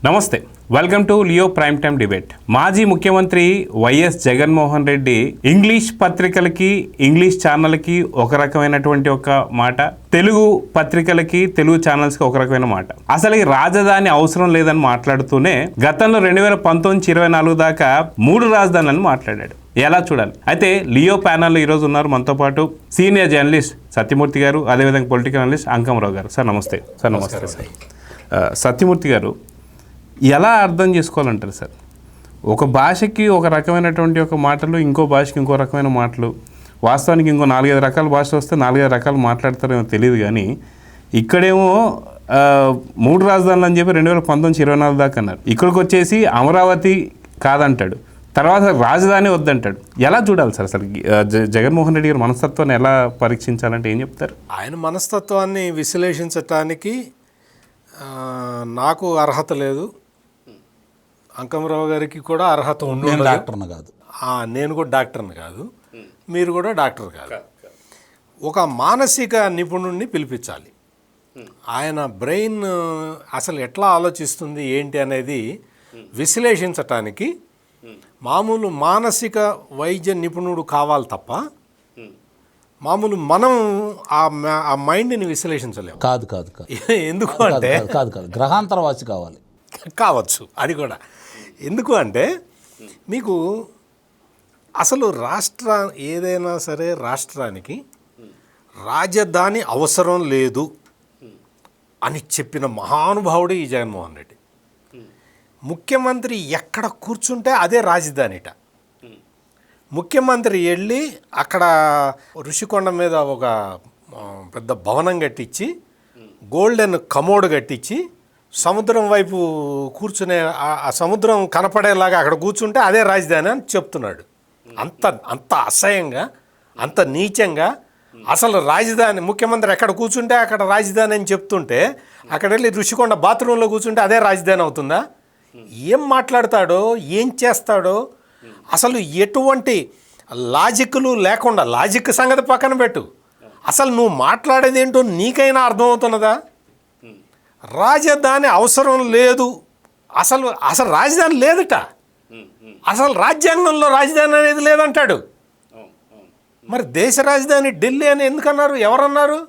నమస్తే, welcome to Leo prime time debate. మాజీ ముఖ్యమంత్రి వైఎస్ జగన్మోహన్ రెడ్డి ఇంగ్లీష్ పత్రికలకి, ఇంగ్లీష్ ఛానల్కి ఒక రకమైనటువంటి ఒక మాట, తెలుగు పత్రికలకి, తెలుగు ఛానల్స్కి ఒక రకమైన మాట. అసలు ఈ రాజధాని అవసరం లేదని మాట్లాడుతూనే గతంలో 2019-24 దాకా 3 రాజధానులను మాట్లాడాడు. ఎలా చూడాలి? అయితే లియో ప్యానల్లో ఈరోజు ఉన్నారు మనతో పాటు సీనియర్ జర్నలిస్ట్ సత్యమూర్తి గారు, అదేవిధంగా పొలిటికల్ అనలిస్ట్ అంకమరావు గారు. సార్ నమస్తే. సార్ నమస్తే సార్. సత్యమూర్తి గారు, ఎలా అర్థం చేసుకోవాలంటారు సార్? ఒక భాషకి ఒక రకమైనటువంటి ఒక మాటలు, ఇంకో భాషకి ఇంకో రకమైన మాటలు. వాస్తవానికి ఇంకో 4-5 రకాల భాషలు వస్తే 4-5 రకాలు మాట్లాడతారేమో తెలియదు, కానీ ఇక్కడేమో 3 రాజధానులు అని చెప్పి 2019-24 దాకా అన్నారు. ఇక్కడికి వచ్చేసి అమరావతి కాదంటాడు, తర్వాత రాజధాని వద్దంటాడు. ఎలా చూడాలి సార్ అసలు జగన్మోహన్ రెడ్డి గారి మనస్తత్వాన్ని ఎలా పరీక్షించాలంటే ఏం చెప్తారు? ఆయన మనస్తత్వాన్ని విశ్లేషించటానికి నాకు అర్హత లేదు, అంకమరావు గారికి కూడా అర్హత ఉండదు. డాక్టర్ని కాదు, నేను కూడా డాక్టర్ని కాదు, మీరు కూడా డాక్టర్ కాదు. ఒక మానసిక నిపుణుడిని పిలిపించాలి. ఆయన బ్రెయిన్ అసలు ఎట్లా ఆలోచిస్తుంది ఏంటి అనేది విశ్లేషించటానికి మామూలు మానసిక వైద్య నిపుణుడు కావాలి తప్ప మామూలు మనం ఆ మైండ్ని విశ్లేషించలేము. కాదు కాదు కాదు ఎందుకు అంటే కాదు కాదు గ్రహాంతరవాసి కావాలి, కావచ్చు అది కూడా. ఎందుకు అంటే మీకు అసలు ఏదైనా సరే రాష్ట్రానికి రాజధాని అవసరం లేదు అని చెప్పిన మహానుభావుడు ఈ జగన్మోహన్ రెడ్డి. ముఖ్యమంత్రి ఎక్కడ కూర్చుంటే అదే రాజధానిట. ముఖ్యమంత్రి వెళ్ళి అక్కడ ఋషికొండ మీద ఒక పెద్ద భవనం కట్టించి, గోల్డెన్ కమోడ్ కట్టించి, సముద్రం వైపు కూర్చునే ఆ సముద్రం కనపడేలాగా అక్కడ కూర్చుంటే అదే రాజధాని అని చెప్తున్నాడు. అంత అసహ్యంగా, అంత నీచంగా. అసలు రాజధాని ముఖ్యమంత్రి ఎక్కడ కూర్చుంటే అక్కడ రాజధాని అని చెప్తుంటే అక్కడ వెళ్ళి ఋషికొండ బాత్రూంలో కూర్చుంటే అదే రాజధాని అవుతుందా? ఏం మాట్లాడతాడో, ఏం చేస్తాడో అసలు ఎటువంటి లాజిక్లు లేకుండా, లాజిక్ సంగతి పక్కన పెట్టు, అసలు నువ్వు మాట్లాడేది ఏంటో నీకైనా అర్థమవుతున్నదా? రాజధాని అవసరం లేదు, అసలు రాజధాని లేదట, అసలు రాజ్యాంగంలో రాజధాని అనేది లేదంటాడు. మరి దేశ రాజధాని ఢిల్లీ అని ఎందుకన్నారు? ఎవరన్నారు?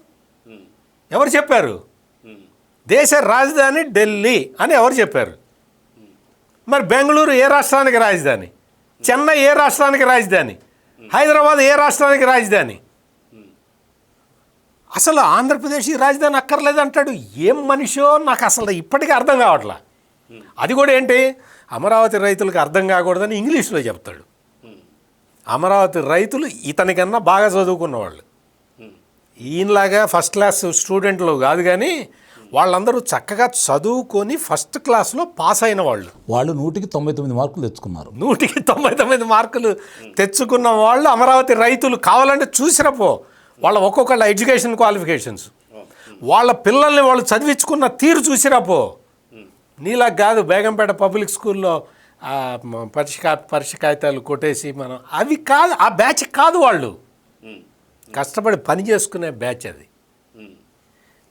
ఎవరు చెప్పారు? దేశ రాజధాని ఢిల్లీ అని ఎవరు చెప్పారు? మరి బెంగళూరు ఏ రాష్ట్రానికి రాజధాని? చెన్నై ఏ రాష్ట్రానికి రాజధాని? హైదరాబాద్ ఏ రాష్ట్రానికి రాజధాని? అసలు ఆంధ్రప్రదేశ్ రాజధాని అక్కర్లేదంటాడు. ఏం మనిషో నాకు అసలు ఇప్పటికీ అర్థం కావట్లా. అది కూడా ఏంటి, అమరావతి రైతులకు అర్థం కాకూడదని ఇంగ్లీష్లో చెప్తాడు. అమరావతి రైతులు ఇతనికన్నా బాగా చదువుకున్నవాళ్ళు, ఈయనలాగా ఫస్ట్ క్లాస్ స్టూడెంట్లు కాదు, కానీ వాళ్ళందరూ చక్కగా చదువుకొని ఫస్ట్ క్లాస్లో పాస్ అయిన వాళ్ళు. 100కి 99 మార్కులు తెచ్చుకున్నారు. 100కి 99 మార్కులు తెచ్చుకున్న వాళ్ళు అమరావతి రైతులు. కావాలంటే చూసినపో వాళ్ళ ఒక్కొక్కళ్ళ ఎడ్యుకేషన్ క్వాలిఫికేషన్స్, వాళ్ళ పిల్లల్ని వాళ్ళు చదివించుకున్న తీరు చూసిరాపో. నీలా కాదు బేగంపేట పబ్లిక్ స్కూల్లో పరీక్ష కాగితాలు కొట్టేసి మనం అవి కాదు, ఆ బ్యాచ్ కాదు. వాళ్ళు కష్టపడి పని చేసుకునే బ్యాచ్ అది.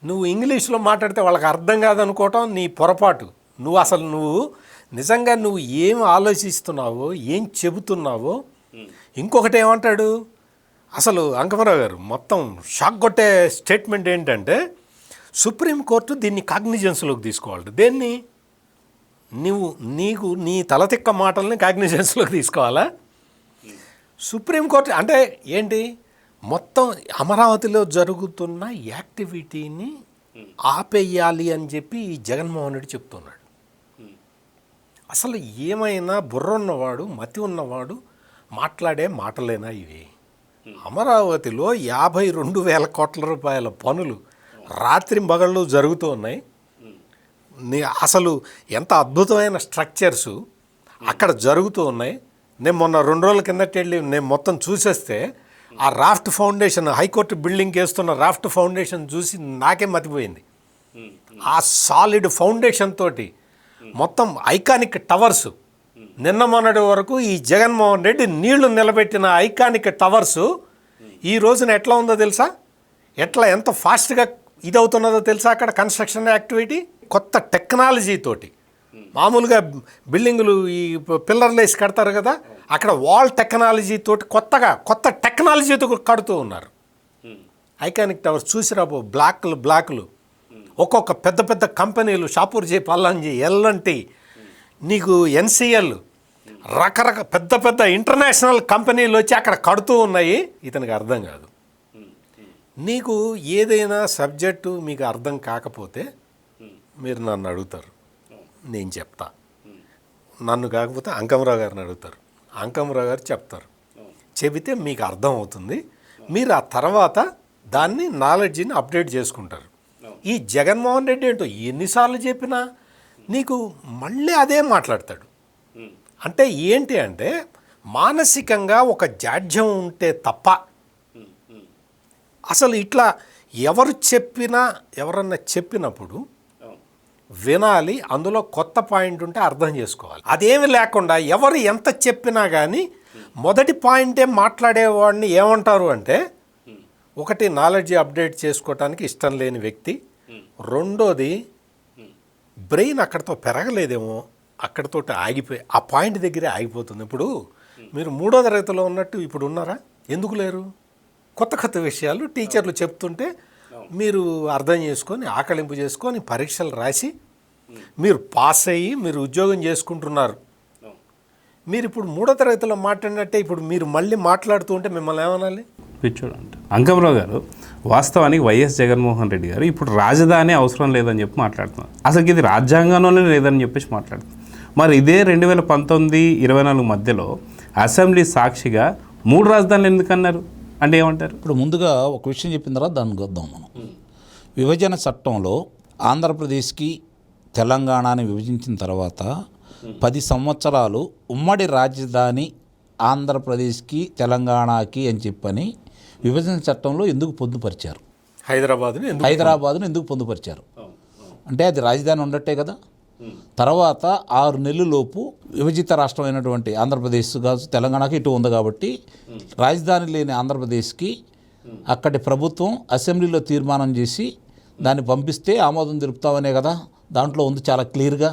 నువ్వు ఇంగ్లీష్లో మాట్లాడితే వాళ్ళకి అర్థం కాదనుకోవటం నీ పొరపాటు. నువ్వు నిజంగా నువ్వు ఏం ఆలోచిస్తున్నావో, ఏం చెబుతున్నావో. ఇంకొకటి ఏమంటాడు అసలు అంకమరావు గారు, మొత్తం షాక్ కొట్టే స్టేట్మెంట్ ఏంటంటే సుప్రీంకోర్టు దీన్ని కాగ్నిజెన్స్లోకి తీసుకోవాలి. దేన్ని? నీ తలతిక్క మాటల్ని కాగ్నిజెన్స్లోకి తీసుకోవాలా? సుప్రీంకోర్టు అంటే ఏంటి? మొత్తం అమరావతిలో జరుగుతున్న యాక్టివిటీని ఆపేయాలి అని చెప్పి ఈ జగన్మోహన్ రెడ్డి చెప్తున్నాడు. అసలు ఏమైనా బుర్ర ఉన్నవాడు, మతి ఉన్నవాడు మాట్లాడే మాటలేనా ఇవి? అమరావతిలో 52,000 కోట్ల రూపాయల పనులు రాత్రి మగళ్ళు జరుగుతూ ఉన్నాయి. అసలు ఎంత అద్భుతమైన స్ట్రక్చర్సు అక్కడ జరుగుతూ ఉన్నాయి. నేను మొన్న 2 రోజుల కిందట వెళ్ళి నేను మొత్తం చూసేస్తే ఆ రాఫ్ట్ ఫౌండేషన్, హైకోర్టు బిల్డింగ్కి వేస్తున్న రాఫ్ట్ ఫౌండేషన్ చూసి నాకే మతిపోయింది. ఆ సాలిడ్ ఫౌండేషన్ తోటి మొత్తం ఐకానిక్ టవర్స్, నిన్న మొన్నటి వరకు ఈ జగన్మోహన్ రెడ్డి నీళ్లు నిలబెట్టిన ఐకానిక్ టవర్సు ఈ రోజున ఎట్లా ఉందో తెలుసా? ఎంత ఫాస్ట్గా ఇదవుతున్నదో తెలుసా? అక్కడ కన్స్ట్రక్షన్ యాక్టివిటీ కొత్త టెక్నాలజీ తోటి మామూలుగా బిల్డింగులు ఈ పిల్లర్లు వేసి కడతారు కదా, అక్కడ వాల్ టెక్నాలజీ తోటి కొత్త టెక్నాలజీతో కడుతూ ఉన్నారు. ఐకానిక్ టవర్స్ చూసిరాబో, బ్లాక్లు ఒక్కొక్క పెద్ద పెద్ద కంపెనీలు, షాపూర్జీ, పల్లంజీ, ఎల్ఎన్టీ, నీకు ఎన్సిఎల్, పెద్ద పెద్ద ఇంటర్నేషనల్ కంపెనీలు వచ్చి అక్కడ కడుతూ ఉన్నాయి. ఇతనికి అర్థం కాదు. నీకు ఏదైనా సబ్జెక్టు మీకు అర్థం కాకపోతే మీరు నన్ను అడుగుతారు, నేను చెప్తా. నన్ను కాకపోతే అంకమరావు గారిని అడుగుతారు, అంకమరావు గారు చెప్తారు. చెబితే మీకు అర్థం అవుతుంది. మీరు ఆ తర్వాత దాన్ని నాలెడ్జ్ని అప్డేట్ చేసుకుంటారు. ఈ జగన్మోహన్ రెడ్డి ఏంటో ఎన్నిసార్లు చెప్పినా నీకు మళ్ళీ అదే మాట్లాడతాడు. అంటే ఏంటి అంటే మానసికంగా ఒక జాడ్యం ఉంటే తప్ప అసలు ఇట్లా ఎవరన్నా చెప్పినప్పుడు వినాలి, అందులో కొత్త పాయింట్ ఉంటే అర్థం చేసుకోవాలి. అదేమి లేకుండా ఎవరు ఎంత చెప్పినా కానీ మొదటి పాయింటే మాట్లాడేవాడిని ఏమంటారు అంటే, ఒకటి నాలెడ్జ్ అప్డేట్ చేసుకోవటానికి ఇష్టం లేని వ్యక్తి, రెండోది బ్రెయిన్ అక్కడితో పెరగలేదేమో, అక్కడితో ఆగిపోయి ఆ పాయింట్ దగ్గరే ఆగిపోతుంది. ఇప్పుడు మీరు 3వ తరగతిలో ఉన్నట్టు ఇప్పుడు ఉన్నారా? ఎందుకు లేరు? కొత్త విషయాలు టీచర్లు చెప్తుంటే మీరు అర్థం చేసుకొని ఆకలింపు చేసుకొని పరీక్షలు రాసి మీరు పాస్ అయ్యి మీరు ఉద్యోగం చేసుకుంటున్నారు. మీరు ఇప్పుడు 3వ తరగతిలో మాట్లాడినట్టే ఇప్పుడు మీరు మళ్ళీ మాట్లాడుతూ ఉంటే మిమ్మల్ని ఏమనాలి? పిచ్చోడు అంట. అంకమరావు గారు, వాస్తవానికి వైఎస్ జగన్మోహన్ రెడ్డి గారు ఇప్పుడు రాజధాని అవసరం లేదని చెప్పి మాట్లాడుతున్నారు. అసలు ఇది రాజ్యాంగంలోనే లేదని చెప్పేసి మాట్లాడుతున్నారు. మరి ఇదే 2019-24 మధ్యలో అసెంబ్లీ సాక్షిగా 3 రాజధానులు ఎందుకన్నారు అంటే ఏమంటారు? ఇప్పుడు ముందుగా ఒక విషయం చెప్పిన తర్వాత దానికి వద్దాం మనం. విభజన చట్టంలో ఆంధ్రప్రదేశ్కి తెలంగాణని విభజించిన తర్వాత 10 సంవత్సరాలు ఉమ్మడి రాజధాని ఆంధ్రప్రదేశ్కి తెలంగాణకి అని చెప్పని విభజన చట్టంలో ఎందుకు పొందుపరిచారు? హైదరాబాదును ఎందుకు పొందుపరిచారు అంటే అది రాజధాని ఉండట్టే కదా. తర్వాత 6 నెలలలోపు విభజిత రాష్ట్రమైనటువంటి ఆంధ్రప్రదేశ్ కాదు, తెలంగాణకి ఇటు ఉంది కాబట్టి రాజధాని లేని ఆంధ్రప్రదేశ్కి అక్కడి ప్రభుత్వం అసెంబ్లీలో తీర్మానం చేసి దాన్ని పంపిస్తే ఆమోదం తెలుపుతామనే కదా దాంట్లో ఉంది చాలా క్లియర్గా.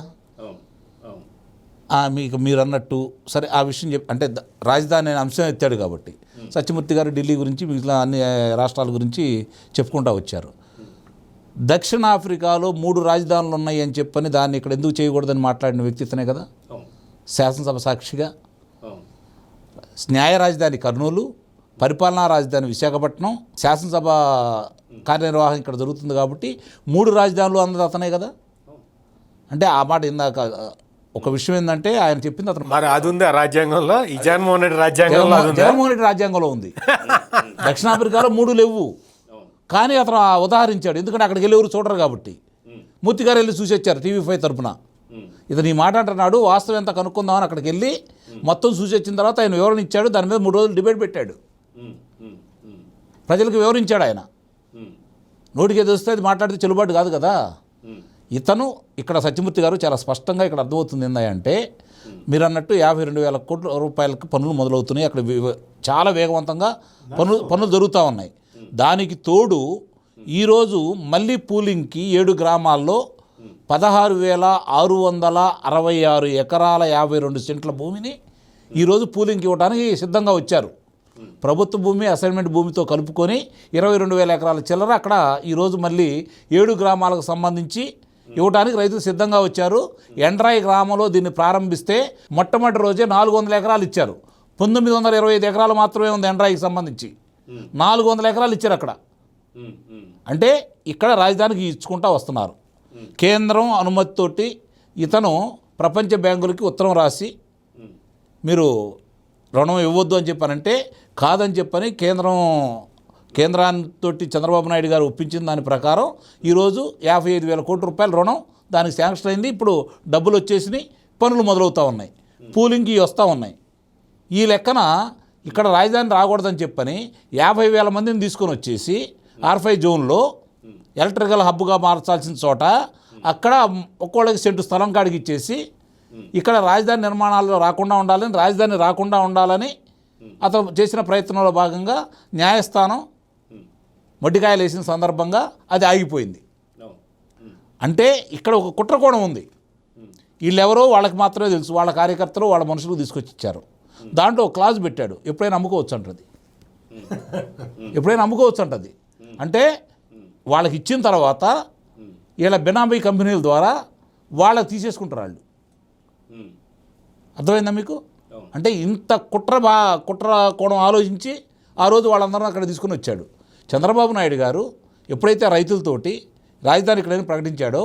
మీకు మీరు అన్నట్టు సరే ఆ విషయం అంటే రాజధాని అనే అంశం ఎత్తాడు కాబట్టి సత్యమూర్తి గారు ఢిల్లీ గురించి మిగిలిన అన్ని రాష్ట్రాల గురించి చెప్పుకుంటూ వచ్చారు. దక్షిణాఫ్రికాలో 3 రాజధానులు ఉన్నాయి అని చెప్పని దాన్ని ఇక్కడ ఎందుకు చేయకూడదని మాట్లాడిన వ్యక్తిత్వనే కదా శాసనసభ సాక్షిగా. న్యాయ రాజధాని కర్నూలు, పరిపాలనా రాజధాని విశాఖపట్నం, శాసనసభ కార్యనిర్వహణ ఇక్కడ జరుగుతుంది కాబట్టి 3 రాజధానులు అన్నది అతనే కదా. అంటే ఆ మాట ఇందాక ఒక విషయం ఏంటంటే ఆయన చెప్పింది అతను మరి అది ఉంది రాజ్యాంగంలో, ఈ జగన్మోహన్ రెడ్డి రాజ్యాంగంలో ఉంది. దక్షిణాఫ్రికాలో 3 లేవు కానీ అతను ఉదాహరించాడు, ఎందుకంటే అక్కడికి వెళ్ళి ఎవరు చూడరు కాబట్టి. మూర్తి గారు వెళ్ళి చూసి వచ్చారు TV5 తరపున. ఇతను ఈ మాట అంటున్నాడు, వాస్తవం ఎంత కనుక్కుందామని అక్కడికి వెళ్ళి మొత్తం చూసి వచ్చిన తర్వాత ఆయన వివరణ ఇచ్చాడు. దాని మీద 3 రోజులు డిబేట్ పెట్టాడు, ప్రజలకు వివరించాడు. ఆయన నోటికి ఏది వస్తే అది మాట్లాడితే చెల్లుబాటు కాదు కదా. ఇతను ఇక్కడ సత్యమూర్తి గారు చాలా స్పష్టంగా ఇక్కడ అర్థమవుతుంది ఏంటంటే, మీరు అన్నట్టు 52,000 కోట్ల రూపాయలకు పనులు మొదలవుతున్నాయి. అక్కడ చాలా వేగవంతంగా పనులు జరుగుతూ ఉన్నాయి. దానికి తోడు ఈరోజు మళ్ళీ పూలింగ్కి 7 గ్రామాల్లో 16,666 ఎకరాల 52 సెంట్ల భూమిని ఈరోజు పూలింగ్కి ఇవ్వడానికి సిద్ధంగా వచ్చారు. ప్రభుత్వ భూమి అసైన్మెంట్ భూమితో కలుపుకొని 22,000 ఎకరాల చిల్లర అక్కడ ఈరోజు మళ్ళీ 7 గ్రామాలకు సంబంధించి ఇవ్వడానికి రైతులు సిద్ధంగా వచ్చారు. ఎండ్రాయి గ్రామంలో దీన్ని ప్రారంభిస్తే మొట్టమొదటి రోజే 400 ఎకరాలు ఇచ్చారు. 925 ఎకరాలు మాత్రమే ఉంది ఎండ్రాయికి సంబంధించి. 400 ఎకరాలు ఇచ్చారు అక్కడ. అంటే ఇక్కడ రాజధానికి ఇచ్చుకుంటూ వస్తున్నారు. కేంద్రం అనుమతితోటి ఇతను ప్రపంచ బ్యాంకులకి ఉత్తరం రాసి మీరు రుణం ఇవ్వద్దు అని చెప్పానంటే కాదని చెప్పని కేంద్రాంతో చంద్రబాబు నాయుడు గారు ఒప్పించిన దాని ప్రకారం ఈరోజు 55,000 కోట్ల రూపాయల రుణం దానికి శాంక్షన్ అయింది. ఇప్పుడు డబ్బులు వచ్చేసినాయి, పనులు మొదలవుతూ ఉన్నాయి, పూలింగ్కి వస్తూ ఉన్నాయి. ఈ లెక్కన ఇక్కడ రాజధాని రాకూడదని చెప్పని 50,000 మందిని తీసుకొని వచ్చేసి R5 జోన్లో ఎలక్ట్రికల్ హబ్గా మార్చాల్సిన చోట అక్కడ ఒక్కోళ్ళకి సెంటు స్థలం కాడికి ఇచ్చేసి ఇక్కడ రాజధాని నిర్మాణాలు రాకుండా ఉండాలని అతను చేసిన ప్రయత్నంలో భాగంగా న్యాయస్థానం మొడ్డికాయలు వేసిన సందర్భంగా అది ఆగిపోయింది. అంటే ఇక్కడ ఒక కుట్ర కూడా ఉంది. వీళ్ళెవరో వాళ్ళకి మాత్రమే తెలుసు, వాళ్ళ కార్యకర్తలు వాళ్ళ మనుషులు తీసుకొచ్చి ఇచ్చారు. దాంట్లో ఒక క్లాజ్ పెట్టాడు, ఎప్పుడైనా అమ్ముకోవచ్చు అంటది, ఎప్పుడైనా అమ్ముకోవచ్చు అంటది. అంటే వాళ్ళకి ఇచ్చిన తర్వాత వీళ్ళ బెనామీ కంపెనీల ద్వారా వాళ్ళకి తీసేసుకుంటారు వాళ్ళు. అర్థమైందా మీకు? అంటే ఇంత కుట్ర కోణం ఆలోచించి ఆ రోజు వాళ్ళందరూ అక్కడ తీసుకుని వచ్చాడు. చంద్రబాబు నాయుడు గారు ఎప్పుడైతే రైతులతోటి రాజధాని ఇక్కడని ప్రకటించాడో,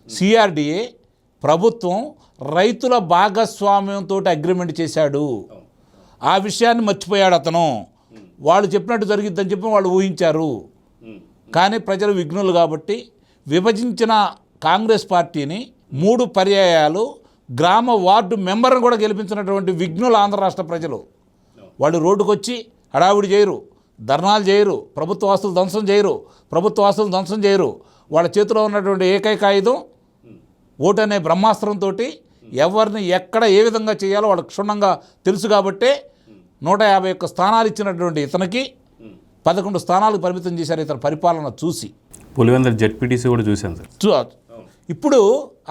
సిఆర్డిఏ ప్రభుత్వం రైతుల భాగస్వామ్యంతో అగ్రిమెంట్ చేశాడు. ఆ విషయాన్ని మర్చిపోయాడు అతను. వాళ్ళు చెప్పినట్టు జరిగిద్దని చెప్పి వాళ్ళు ఊహించారు. కానీ ప్రజలు విఘ్నులు కాబట్టి విభజించిన కాంగ్రెస్ పార్టీని 3 పర్యాయాలు గ్రామ వార్డు మెంబర్ని కూడా గెలిపించినటువంటి విఘ్నులు ఆంధ్ర రాష్ట్ర ప్రజలు. వాళ్ళు రోడ్డుకు వచ్చి హడావుడి చేయరు, ధర్నాలు చేయరు, ప్రభుత్వ ఆస్తులు ధ్వంసం చేయరు. వాళ్ళ చేతిలో ఉన్నటువంటి ఏకైక ఆయుధం ఓటు అనే బ్రహ్మాస్త్రంతో ఎవరిని ఎక్కడ ఏ విధంగా చేయాలో వాళ్ళకి క్షుణ్ణంగా తెలుసు. కాబట్టే 151 స్థానాలు ఇచ్చినటువంటి ఇతనికి 11 స్థానాలకు పరిమితం చేశారు ఇతని పరిపాలన చూసి. పులివెందుల జెడ్పీటీసీ కూడా చూశాను సార్. ఇప్పుడు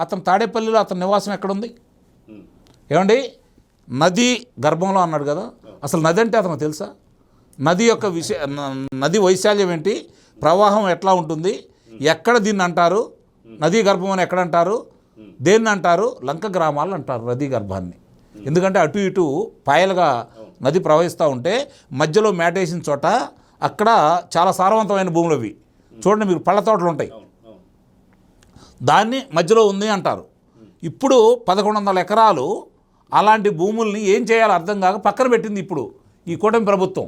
అతను తాడేపల్లిలో అతని నివాసం ఎక్కడుంది ఏమండి? నది గర్భంలో అన్నాడు కదా, అసలు నది అంటే అతను తెలుసా? నది యొక్క నది వైశాల్యం ఏంటి, ప్రవాహం ఎట్లా ఉంటుంది, ఎక్కడ దీన్ని అంటారు, నదీ గర్భం అని ఎక్కడ అంటారు, దేన్ని అంటారు? లంక గ్రామాలు అంటారు నదీ గర్భాన్ని. ఎందుకంటే అటు ఇటు పాయలుగా నది ప్రవహిస్తూ ఉంటే మధ్యలో మేటేసిన చోట అక్కడ చాలా సారవంతమైన భూములు అవి. చూడండి మీరు, పళ్ళ తోటలు ఉంటాయి, దాన్ని మధ్యలో ఉంది అంటారు. ఇప్పుడు 1100 ఎకరాలు అలాంటి భూముల్ని ఏం చేయాలో అర్థం కాక పక్కన పెట్టింది ఇప్పుడు ఈ కూటమి ప్రభుత్వం.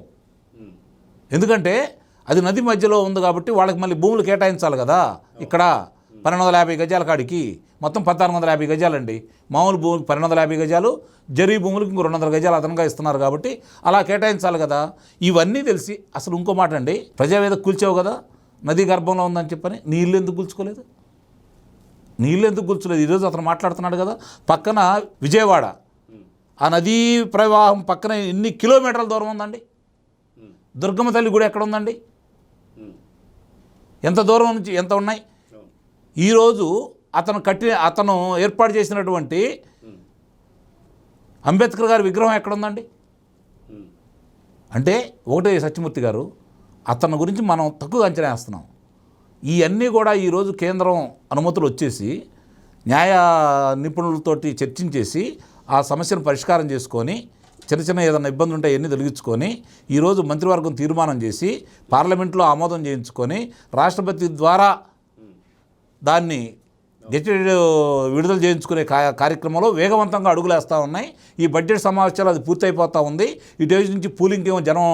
ఎందుకంటే అది నది మధ్యలో ఉంది కాబట్టి వాళ్ళకి మళ్ళీ భూములు కేటాయించాలి కదా. ఇక్కడ 1250 గజాల కాడికి మొత్తం 1450 గజాలండి. మామూలు భూమికి 1250 గజాలు, జరీ భూములకు ఇంకో 200 గజాలు అదనంగా ఇస్తున్నారు కాబట్టి అలా కేటాయించాలి కదా. ఇవన్నీ తెలిసి అసలు ఇంకో మాట అండి, ప్రజావేదిక కూల్చావు కదా నదీ గర్భంలో ఉందని చెప్పని, నీళ్ళు ఎందుకు కూల్చుకోలేదు? ఈరోజు అతను మాట్లాడుతున్నాడు కదా, పక్కన విజయవాడ ఆ నదీ ప్రవాహం పక్కన ఎన్ని కిలోమీటర్ల దూరం ఉందండి? దుర్గమ్మ తల్లి గుడి ఎక్కడ ఉందండి? ఎంత దూరం నుంచి ఎంత ఉన్నాయి? ఈరోజు అతను ఏర్పాటు చేసినటువంటి అంబేద్కర్ గారి విగ్రహం ఎక్కడుందండి? అంటే ఒకటే సత్యమూర్తి గారు, అతని గురించి మనం తక్కువ అంచనా వేస్తున్నాం. ఇవన్నీ కూడా ఈరోజు కేంద్రం అనుమతులు వచ్చేసి న్యాయ నిపుణులతోటి చర్చించేసి ఆ సమస్యను పరిష్కారం చేసుకొని చిన్న ఏదైనా ఇబ్బందులు ఉంటే అవన్నీ తొలగించుకొని ఈరోజు మంత్రివర్గం తీర్మానం చేసి పార్లమెంట్లో ఆమోదం చేయించుకొని రాష్ట్రపతి ద్వారా దాన్ని గెజెట్ విడుదల చేయించుకునే కార్యక్రమంలో వేగవంతంగా అడుగులేస్తూ ఉన్నాయి. ఈ బడ్జెట్ సమావేశాలు అది పూర్తయిపోతూ ఉంది. ఇటు నుంచి పూలింగ్ ఏమో జనం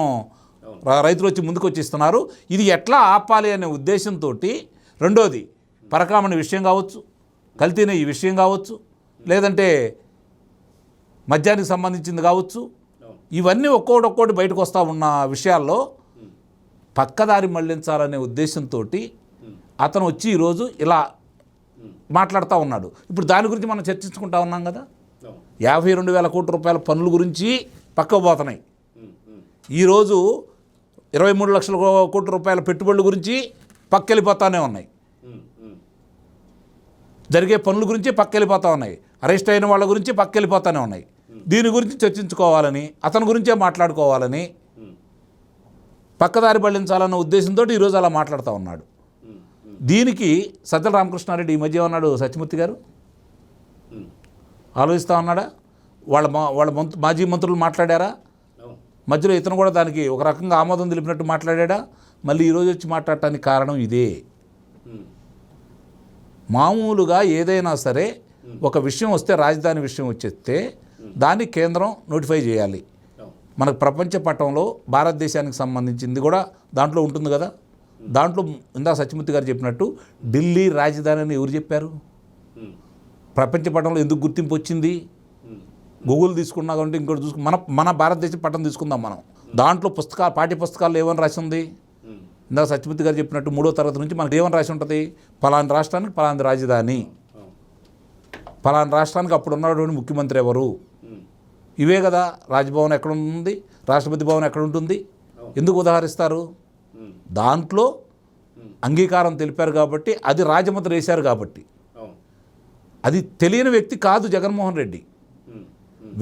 రైతులు వచ్చి ముందుకు వచ్చి ఇస్తున్నారు. ఇది ఎట్లా ఆపాలి అనే ఉద్దేశంతో, రెండోది పరకామణి విషయం కావచ్చు, కల్తీనే ఈ విషయం కావచ్చు, లేదంటే మద్యానికి సంబంధించింది కావచ్చు, ఇవన్నీ ఒక్కోటి బయటకు వస్తూ ఉన్న విషయాల్లో పక్కదారి మళ్లించాలనే ఉద్దేశంతో అతను వచ్చి ఈరోజు ఇలా మాట్లాడుతూ ఉన్నాడు. ఇప్పుడు దాని గురించి మనం చర్చించుకుంటా ఉన్నాం కదా. 52,000 కోట్ల రూపాయల పనుల గురించి పక్కకు పోతున్నాయి. ఈరోజు 23 లక్షల కోట్ల రూపాయల పెట్టుబడుల గురించి పక్కెళ్ళిపోతానే ఉన్నాయి. జరిగే పనుల గురించి పక్కెళ్ళిపోతూ ఉన్నాయి. అరెస్ట్ అయిన వాళ్ళ గురించి పక్కెళ్ళిపోతూనే ఉన్నాయి. దీని గురించి చర్చించుకోవాలని, అతని గురించే మాట్లాడుకోవాలని, పక్కదారి పళ్లించాలన్న ఉద్దేశంతో ఈరోజు అలా మాట్లాడుతూ ఉన్నాడు. దీనికి సజ్జల రామకృష్ణారెడ్డి ఈ మధ్య ఉన్నాడు సత్యమూర్తి గారు ఆలోచిస్తూ ఉన్నాడా? వాళ్ళ మాజీ మంత్రులు మాట్లాడారా? మధ్యలో ఇతను కూడా దానికి ఒక రకంగా ఆమోదం తెలిపినట్టు మాట్లాడా? మళ్ళీ ఈరోజు వచ్చి మాట్లాడటానికి కారణం ఇదే. మామూలుగా ఏదైనా సరే ఒక విషయం వస్తే, రాజధాని విషయం వచ్చేస్తే దాన్ని కేంద్రం నోటిఫై చేయాలి. మనకు ప్రపంచ పటంలో భారతదేశానికి సంబంధించింది కూడా దాంట్లో ఉంటుంది కదా. దాంట్లో ఇందా సత్యమూర్తి గారు చెప్పినట్టు ఢిల్లీ రాజధాని అని ఎవరు చెప్పారు? ప్రపంచ పటంలో ఎందుకు గుర్తింపు వచ్చింది? గూగుల్ తీసుకున్నా కాబట్టి ఇంకోటి చూసుకు మన భారతదేశ పట్టణం తీసుకుందాం మనం. దాంట్లో పాఠ్య పుస్తకాల్లో ఏమని రాసి ఉంది? ఇందాక సత్యమూర్తి గారు చెప్పినట్టు 3వ తరగతి నుంచి మనకు ఏమని రాసి ఉంటుంది? పలానా రాష్ట్రానికి పలానా రాజధాని, పలానా రాష్ట్రానికి అప్పుడు ఉన్నటువంటి ముఖ్యమంత్రి ఎవరు, ఇవే కదా. రాజ్భవన్ ఎక్కడ ఉంది, రాష్ట్రపతి భవన్ ఎక్కడ ఉంటుంది, ఎందుకు ఉదాహరిస్తారు? దాంట్లో అంగీకారం తెలిపారు కాబట్టి, అది రాజముద్ర వేశారు కాబట్టి. అది తెలియని వ్యక్తి కాదు జగన్మోహన్ రెడ్డి.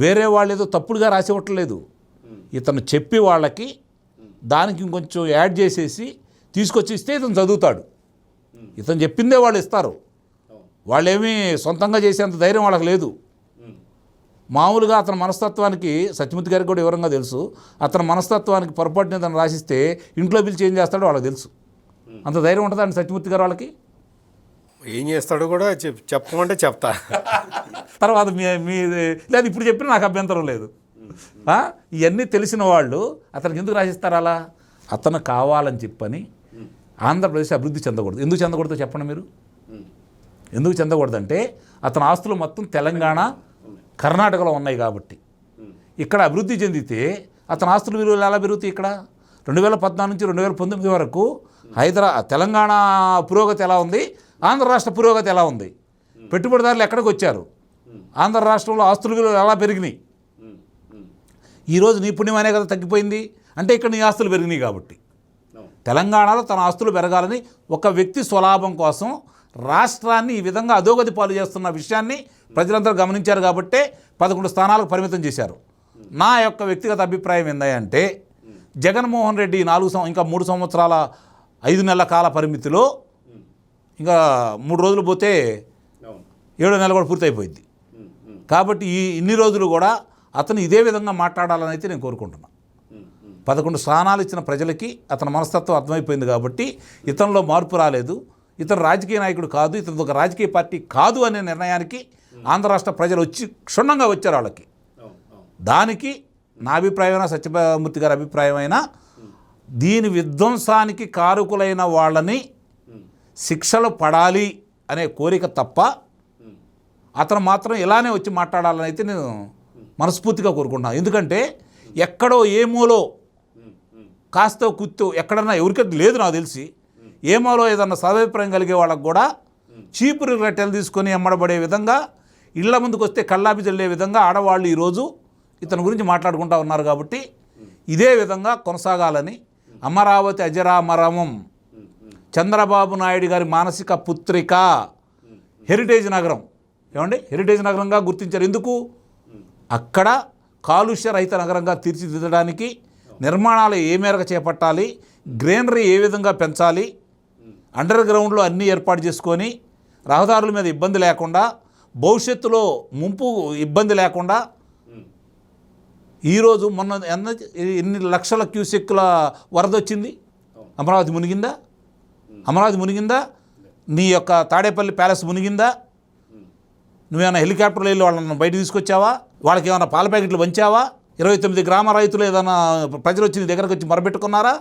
వేరే వాళ్ళు ఏదో తప్పుడుగా రాసివ్వట్లేదు. ఇతను చెప్పి వాళ్ళకి దానికి ఇంకొంచెం యాడ్ చేసేసి తీసుకొచ్చి ఇస్తే ఇతను చదువుతాడు. ఇతను చెప్పిందే వాళ్ళు ఇస్తారు. వాళ్ళేమీ సొంతంగా చేసేంత ధైర్యం వాళ్ళకి లేదు. మామూలుగా అతని మనస్తత్వానికి సత్యమూర్తి గారికి కూడా వివరంగా తెలుసు. అతని మనస్తత్వానికి పొరపాటున తను రాసిస్తే ఇంట్లో పిలిచి ఏం చేస్తాడో వాళ్ళకి తెలుసు. అంత ధైర్యం ఉంటుందండి సత్యమూర్తి గారు వాళ్ళకి? ఏం చేస్తాడో కూడా చెప్పమంటే చెప్తా. తర్వాత మీ లేదు ఇప్పుడు చెప్పినా నాకు అభ్యంతరం లేదు. ఇవన్నీ తెలిసిన వాళ్ళు అతనికి ఎందుకు రాసిస్తారు అలా? అతను కావాలని చెప్పని ఆంధ్రప్రదేశ్ అభివృద్ధి చెందకూడదు. ఎందుకు చెందకూడదో చెప్పండి మీరు. ఎందుకు చెందకూడదంటే అతని ఆస్తులు మొత్తం తెలంగాణ, కర్ణాటకలో ఉన్నాయి కాబట్టి. ఇక్కడ అభివృద్ధి చెందితే అతని ఆస్తుల విలువలు ఎలా పెరుగుతాయి? ఇక్కడ 2014 నుంచి 2019 వరకు తెలంగాణ పురోగతి ఎలా ఉంది, ఆంధ్ర రాష్ట్ర పురోగతి ఎలా ఉంది, పెట్టుబడిదారులు ఎక్కడికి వచ్చారు, ఆంధ్ర రాష్ట్రంలో ఆస్తుల విలువలు ఎలా పెరిగినాయి. ఈరోజు నీ పుణ్యమనే కదా తగ్గిపోయింది అంటే ఇక్కడ నీ ఆస్తులు పెరిగినాయి కాబట్టి. తెలంగాణలో తన ఆస్తులు పెరగాలని ఒక వ్యక్తి స్వలాభం కోసం రాష్ట్రాన్ని ఈ విధంగా అధోగతి పాలు చేస్తున్న విషయాన్ని ప్రజలందరూ గమనించారు కాబట్టే 11 స్థానాలకు పరిమితం చేశారు. నా యొక్క వ్యక్తిగత అభిప్రాయం ఏందంటే జగన్మోహన్ రెడ్డి ఇంకా 3 సంవత్సరాల 5 నెలల కాల పరిమితిలో ఇంకా 3 రోజులు పోతే 7వ నెల కూడా పూర్తయిపోయింది. కాబట్టి ఇన్ని రోజులు కూడా అతను ఇదే విధంగా మాట్లాడాలని అయితే నేను కోరుకుంటున్నాను. 11 స్థానాలు ఇచ్చిన ప్రజలకి అతని మనస్తత్వం అర్థమైపోయింది కాబట్టి ఇతనిలో మార్పు రాలేదు. ఇతను రాజకీయ నాయకుడు కాదు, ఇతను ఒక రాజకీయ పార్టీ కాదు అనే నిర్ణయానికి ఆంధ్ర రాష్ట్ర ప్రజలు క్షుణ్ణంగా వచ్చారు వాళ్ళకి. దానికి నా అభిప్రాయమైనా సత్యమూర్తి గారి అభిప్రాయమైనా దీని విధ్వంసానికి కారకులైన వాళ్ళని శిక్షలు పడాలి అనే కోరిక తప్ప అతను మాత్రం ఇలానే వచ్చి మాట్లాడాలని అయితే నేను మనస్ఫూర్తిగా కోరుకుంటున్నాను. ఎందుకంటే ఎక్కడో ఏమోలో కాస్త కుత్తు ఎక్కడన్నా ఎవరికైతే లేదు నాకు తెలిసి, ఏమోలో ఏదన్నా సదాభిప్రాయం కలిగే వాళ్ళకు కూడా చీపురు రొట్టెలు తీసుకొని ఎమ్మడబడే విధంగా ఇళ్ల ముందుకు వస్తే కళ్ళాపి చల్లే విధంగా ఆడవాళ్ళు ఈరోజు ఇతని గురించి మాట్లాడుకుంటూ ఉన్నారు. కాబట్టి ఇదే విధంగా కొనసాగాలని అమరావతి అజరామరమం చంద్రబాబు నాయుడు గారి మానసిక పుత్రిక హెరిటేజ్ నగరం ఏమండి హెరిటేజ్ నగరంగా గుర్తించారు. ఎందుకు? అక్కడ కాలుష్య రహిత నగరంగా తీర్చిదిద్దడానికి నిర్మాణాలు ఏ మేరకు చేపట్టాలి, గ్రీనరీ ఏ విధంగా పెంచాలి, అండర్ గ్రౌండ్లో అన్నీ ఏర్పాటు చేసుకొని రహదారుల మీద ఇబ్బంది లేకుండా, భవిష్యత్తులో ముంపు ఇబ్బంది లేకుండా. ఈరోజు మొన్న ఎన్ని లక్షల క్యూసెక్కుల వరద వచ్చింది. అమరావతి మునిగిందా? అమరావతి మునిగిందా? నీ యొక్క తాడేపల్లి ప్యాలెస్ మునిగిందా? నువ్వేమైనా హెలికాప్టర్లు వెళ్ళి వాళ్ళని బయటకు తీసుకొచ్చావా? వాళ్ళకి ఏమైనా పాల ప్యాకెట్లు పంచావా? 29 గ్రామ రైతులు ఏదైనా ప్రజలు వచ్చి నీ దగ్గరకు వచ్చి మొరబెట్టుకున్నారా?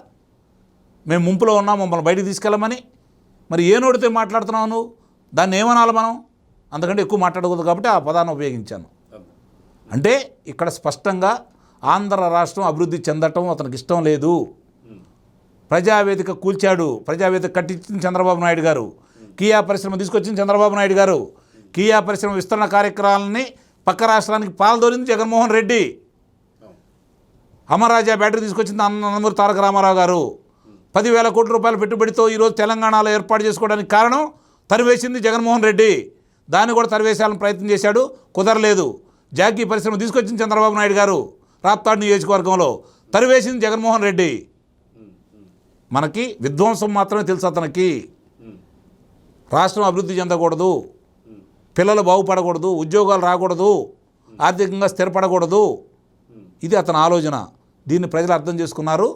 మేము ముంపులో ఉన్నాం, మమ్మల్ని బయటకు తీసుకెళ్ళమని. మరి ఏ నోటితో మాట్లాడుతున్నావు నువ్వు? దాన్ని ఏమనాలి మనం? అంతకంటే ఎక్కువ మాట్లాడకూడదు కాబట్టి ఆ పదాన్ని ఉపయోగించాను. అంటే ఇక్కడ స్పష్టంగా ఆంధ్ర రాష్ట్రం అభివృద్ధి చెందటం అతనికి ఇష్టం లేదు. ప్రజావేదిక కూల్చాడు, ప్రజావేదిక కట్టించిన చంద్రబాబు నాయుడు గారు, కియా పరిశ్రమ తీసుకొచ్చిన చంద్రబాబు నాయుడు గారు, కియా పరిశ్రమ విస్తరణ కార్యక్రమాలని పక్క రాష్ట్రానికి పాల్దోరింది జగన్మోహన్ రెడ్డి, అమరాజా బ్యాటరీ తీసుకొచ్చింది నందమూరి తారక రామారావు గారు. 10,000 కోట్ల రూపాయల పెట్టుబడితో ఈరోజు తెలంగాణలో ఏర్పాటు చేసుకోవడానికి కారణం తరివేసింది జగన్మోహన్ రెడ్డి. దాన్ని కూడా తరివేసాలని ప్రయత్నం చేశాడు, కుదరలేదు. జాకీ పరిశ్రమ తీసుకొచ్చింది చంద్రబాబు నాయుడు గారు, రాప్తాడు నియోజకవర్గంలో తరివేసింది జగన్మోహన్ రెడ్డి. మనకి విధ్వంసం మాత్రమే తెలుసు అతనికి. రాష్ట్రం అభివృద్ధి చెందకూడదు, పిల్లలు బాగుపడకూడదు, ఉద్యోగాలు రాకూడదు, ఆర్థికంగా స్థిరపడకూడదు. ఇది అతని ఆలోచన. దీన్ని ప్రజలు అర్థం చేసుకున్నారు.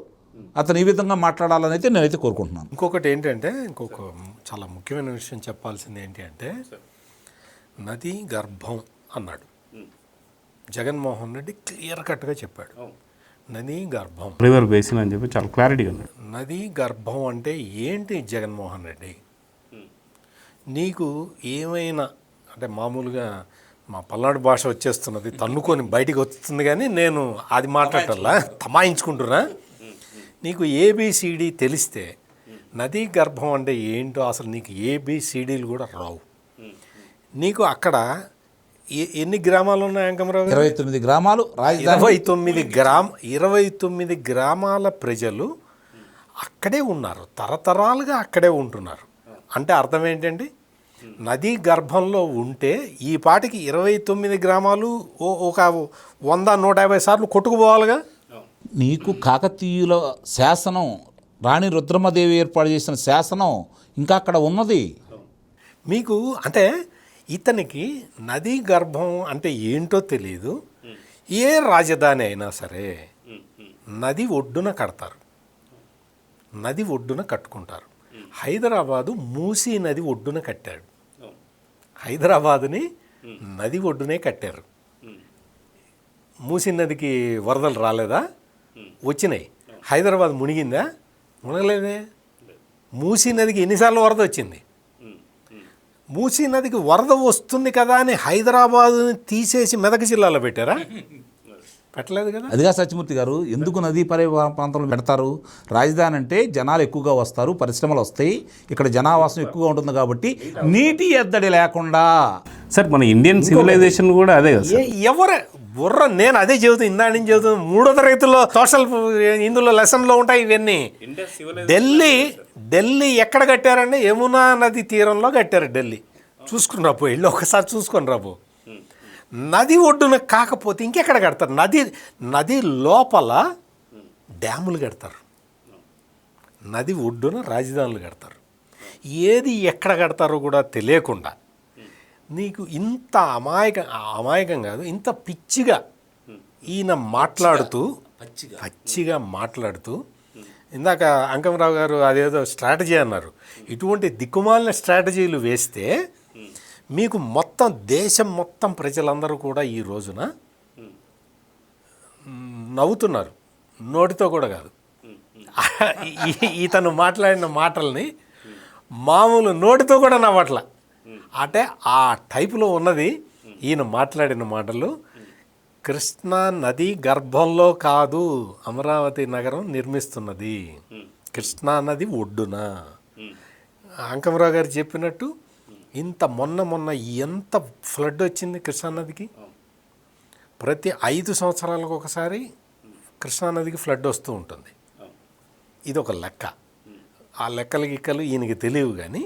అతను ఈ విధంగా మాట్లాడాలని అయితే నేనైతే కోరుకుంటున్నాను. ఇంకొకటి ఏంటంటే చాలా ముఖ్యమైన విషయం చెప్పాల్సింది ఏంటి అంటే నది గర్భం అన్నాడు జగన్మోహన్ రెడ్డి. క్లియర్ కట్గా చెప్పాడు నది గర్భం, రివర్ బేసిన్ అని చెప్పి చాలా క్లారిటీగా ఉంది. నది గర్భం అంటే ఏంటి జగన్మోహన్ రెడ్డి? నీకు ఏమైనా అంటే మామూలుగా మా పల్నాడు భాష వచ్చేస్తున్నది, తన్నుకొని బయటికి వస్తుంది, కానీ నేను అది మాట్లాడటల్లా తమాయించుకుంటున్నా. నీకు ఏబిసిడి తెలిస్తే నదీ గర్భం అంటే ఏంటో అసలు నీకు ఏబిసిడీలు కూడా రావు. నీకు అక్కడ ఎన్ని గ్రామాలు ఉన్నాయి అంకమరావు? 29 గ్రామాలు, 29 గ్రామాల ప్రజలు అక్కడే ఉన్నారు, తరతరాలుగా అక్కడే ఉంటున్నారు. అంటే అర్థం ఏంటండి? నదీ గర్భంలో ఉంటే ఈ పాటికి 29 గ్రామాలు ఒక 100-150 సార్లు కొట్టుకుపోవాలిగా. నీకు కాకతీయుల శాసనం, రాణి రుద్రమదేవి ఏర్పాటు చేసిన శాసనం ఇంకా అక్కడ ఉన్నది. మీకు అంటే ఇతనికి నదీ గర్భం అంటే ఏంటో తెలియదు. ఏ రాజధాని అయినా సరే నది ఒడ్డున కడతారు, నది ఒడ్డున కట్టుకుంటారు. హైదరాబాదు మూసీ నది ఒడ్డున కట్టాడు. హైదరాబాదుని నది ఒడ్డునే కట్టారు. మూసీ నదికి వరదలు రాలేదా? వచ్చినాయి. హైదరాబాద్ మునిగిందా? మునగలేదే. మూసీ నదికి ఎన్నిసార్లు వరద వచ్చింది? మూసీ నదికి వరద వస్తుంది కదా అని హైదరాబాదుని తీసేసి మెదక్ జిల్లాలో పెట్టారా? పెట్టలేదు కదా. అదిగా సత్యమూర్తి గారు, ఎందుకు నదీ ప్రాంతంలో పెడతారు? రాజధాని అంటే జనాలు ఎక్కువగా వస్తారు, పరిశ్రమలు వస్తాయి, ఇక్కడ జనావాసం ఎక్కువగా ఉంటుంది కాబట్టి నీటి ఎద్దడి లేకుండా. సార్ మన ఇండియన్ సివిలైజేషన్ కూడా అదే కదా సార్. ఎవరు బుర్ర, నేను అదే చెబుతాను, ఇందాక నుంచి చెబుతాను. 3వ తరగతిలో సోషల్ ఇందులో లెసన్లో ఉంటాయి ఇవన్నీ. ఢిల్లీ ఎక్కడ కట్టారంటే యమునా నది తీరంలో కట్టారు. ఢిల్లీ చూసుకుని రాపో, వెళ్ళి ఒకసారి చూసుకొని రాపో. నది ఒడ్డున కాకపోతే ఇంకెక్కడ కడతారు? నది లోపల డ్యాములు కడతారు, నది ఒడ్డున రాజధానులు కడతారు. ఏది ఎక్కడ కడతారో కూడా తెలియకుండా నీకు ఇంత అమాయకం కాదు, ఇంత పిచ్చిగా ఈయన పచ్చిగా మాట్లాడుతూ ఇందాక అంకమరావు గారు అదేదో స్ట్రాటజీ అన్నారు. ఇటువంటి దిక్కుమాలిన స్ట్రాటజీలు వేస్తే మీకు మొత్తం దేశం మొత్తం ప్రజలందరూ కూడా ఈ రోజున నవ్వుతున్నారు, నోటితో కూడా కాదు. ఇతను మాట్లాడిన మాటల్ని మామూలు నోటితో కూడా నవ్వట్ల. అంటే ఆ టైపులో ఉన్నది ఈయన మాట్లాడిన మాటలు. కృష్ణా నది గర్భంలో కాదు అమరావతి నగరం నిర్మిస్తున్నది, కృష్ణా నది ఒడ్డున. అంకమరావు గారు చెప్పినట్టు మొన్న ఎంత ఫ్లడ్ వచ్చింది కృష్ణానదికి. ప్రతి 5 సంవత్సరాలకు ఒకసారి కృష్ణానదికి ఫ్లడ్ వస్తూ ఉంటుంది. ఇది ఒక లెక్క. ఆ లెక్కలు ఈయనకి తెలియవు. కానీ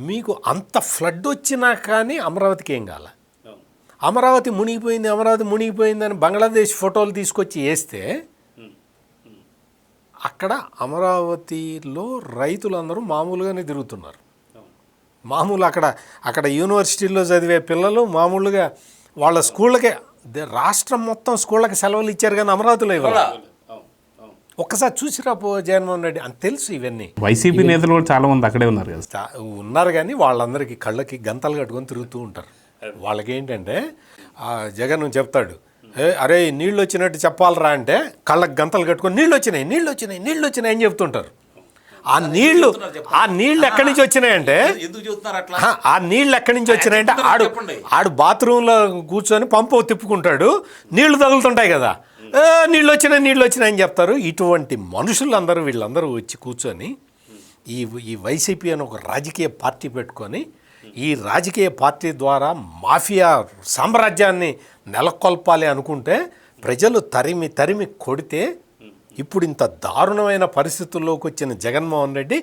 మీకు అంత ఫ్లడ్ వచ్చినా కానీ అమరావతికి ఏం కాల. అమరావతి మునిగిపోయిందని బంగ్లాదేశ్ ఫోటోలు తీసుకొచ్చి వేస్తే అక్కడ అమరావతిలో రైతులందరూ మామూలుగానే తిరుగుతున్నారు. మామూలు అక్కడ యూనివర్సిటీల్లో చదివే పిల్లలు మామూలుగా వాళ్ళ స్కూళ్ళకే, రాష్ట్రం మొత్తం స్కూళ్ళకి సెలవులు ఇచ్చారు కానీ అమరావతిలో ఇవ్వాలి. ఒక్కసారి చూసిరా పో జగన్మోహన్ రెడ్డి అని తెలుసు. ఇవన్నీ వైసీపీ నేతలు కూడా చాలా మంది అక్కడే ఉన్నారు కదా. ఉన్నారు కానీ వాళ్ళందరికీ కళ్ళకి గంతలు కట్టుకొని తిరుగుతూ ఉంటారు. వాళ్ళకి ఏంటంటే జగన్ చెప్తాడు, అరే నీళ్ళు వచ్చినట్టు చెప్పాలరా అంటే కళ్ళకి గంతలు కట్టుకొని నీళ్ళు వచ్చినాయి అని చెప్తుంటారు. ఆ నీళ్లు ఎక్కడి నుంచి వచ్చినాయంటే ఆడు బాత్రూంలో కూర్చొని పంపు తిప్పుకుంటాడు, నీళ్లు తగులుతుంటాయి కదా, నీళ్ళు వచ్చినాయి అని చెప్తారు. ఇటువంటి మనుషులందరూ వీళ్ళందరూ వచ్చి కూర్చొని ఈ వైసీపీ అని ఒక రాజకీయ పార్టీ పెట్టుకొని ఈ రాజకీయ పార్టీ ద్వారా మాఫియా సామ్రాజ్యాన్ని నెలకొల్పాలి అనుకుంటే ప్రజలు తరిమి కొడితే ఇప్పుడు ఇంత దారుణమైన పరిస్థితుల్లోకి వచ్చిన జగన్మోహన్ రెడ్డి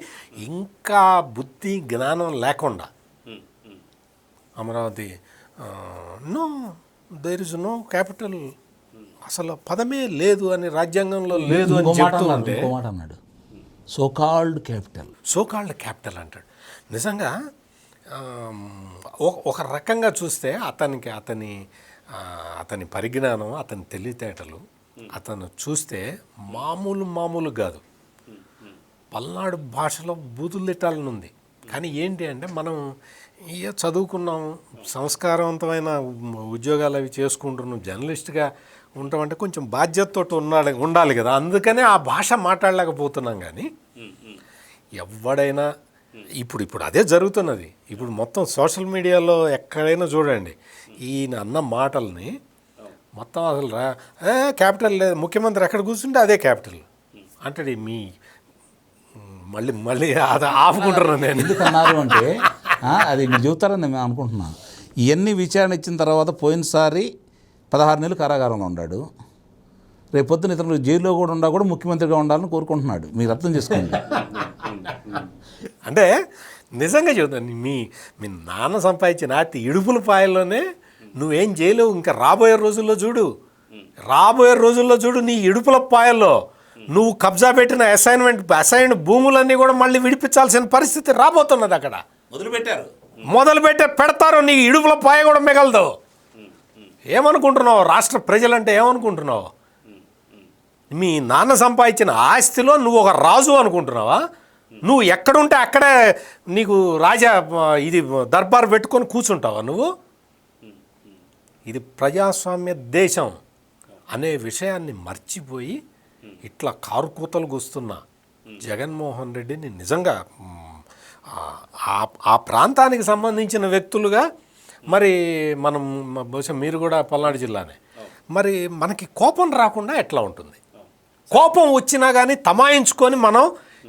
ఇంకా బుద్ధి జ్ఞానం లేకుండా Amaravati no there is no capital, అసలు పదమే లేదు అని రాజ్యాంగంలో లేదు అని చెప్తుంటే సోకాల్డ్ క్యాపిటల్ అంటాడు. నిజంగా ఒక రకంగా చూస్తే అతని పరిజ్ఞానం, అతని తెలివితేటలు అతను చూస్తే మామూలు కాదు. పల్నాడు భాషలో బూతులు తిట్టాలని ఉంది. కానీ ఏంటి అంటే మనం చదువుకున్నాం, సంస్కారవంతమైన ఉద్యోగాలు అవి చేసుకుంటున్నాం, జర్నలిస్ట్గా ఉంటామంటే కొంచెం బాధ్యతతో ఉండాలి కదా. అందుకనే ఆ భాష మాట్లాడలేకపోతున్నాం. కానీ ఎవడైనా ఇప్పుడు అదే జరుగుతున్నది. ఇప్పుడు మొత్తం సోషల్ మీడియాలో ఎక్కడైనా చూడండి, ఈయన అన్న మాటల్ని మొత్తం అసలు క్యాపిటల్ లేదు, ముఖ్యమంత్రి ఎక్కడ కూర్చుంటే అదే క్యాపిటల్ అంటాడు. మళ్ళీ అది ఆపుకుంటున్నాను నేను. ఎందుకన్నారు అంటే అది మీరు చెబుతారని నేను అనుకుంటున్నాను. ఇవన్నీ విచారణ ఇచ్చిన తర్వాత పోయినసారి 16 నెలలు కారాగారంలో ఉన్నాడు. రేపొద్దున ఇతను జైల్లో కూడా ముఖ్యమంత్రిగా ఉండాలని కోరుకుంటున్నాడు. మీరు అర్థం చేసుకోండి. అంటే నిజంగా చెబుతాను, మీ మీ నాన్న సంపాదించిన ఆస్తి ఇడుపుల పాయల్లోనే నువ్వేం చేయలేవు. ఇంకా రాబోయే రోజుల్లో చూడు నీ ఇడుపుల పాయల్లో నువ్వు కబ్జా పెట్టిన అసైన్డ్ భూములన్నీ కూడా మళ్ళీ విడిపించాల్సిన పరిస్థితి రాబోతున్నది. అక్కడ పెడతారు, నీ ఇడుపుల పాయ కూడా మిగలదు. ఏమనుకుంటున్నావు? రాష్ట్ర ప్రజలంటే ఏమనుకుంటున్నావు? మీ నాన్న సంపాదించిన ఆస్తిలో నువ్వు ఒక రాజు అనుకుంటున్నావా? నువ్వు ఎక్కడుంటే అక్కడే నీకు ఇది దర్బార్ పెట్టుకొని కూర్చుంటావా నువ్వు? ఇది ప్రజాస్వామ్య దేశం అనే విషయాన్ని మర్చిపోయి ఇట్లా కారుకూతలు కూస్తున్న జగన్మోహన్ రెడ్డిని నిజంగా ఆ ప్రాంతానికి సంబంధించిన వ్యక్తులుగా మరి మనం బహుశా మీరు కూడా పల్నాడు జిల్లానే, మరి మనకి కోపం రాకుండా ఎట్లా ఉంటుంది? కోపం వచ్చినా కానీ తమాయించుకొని మనం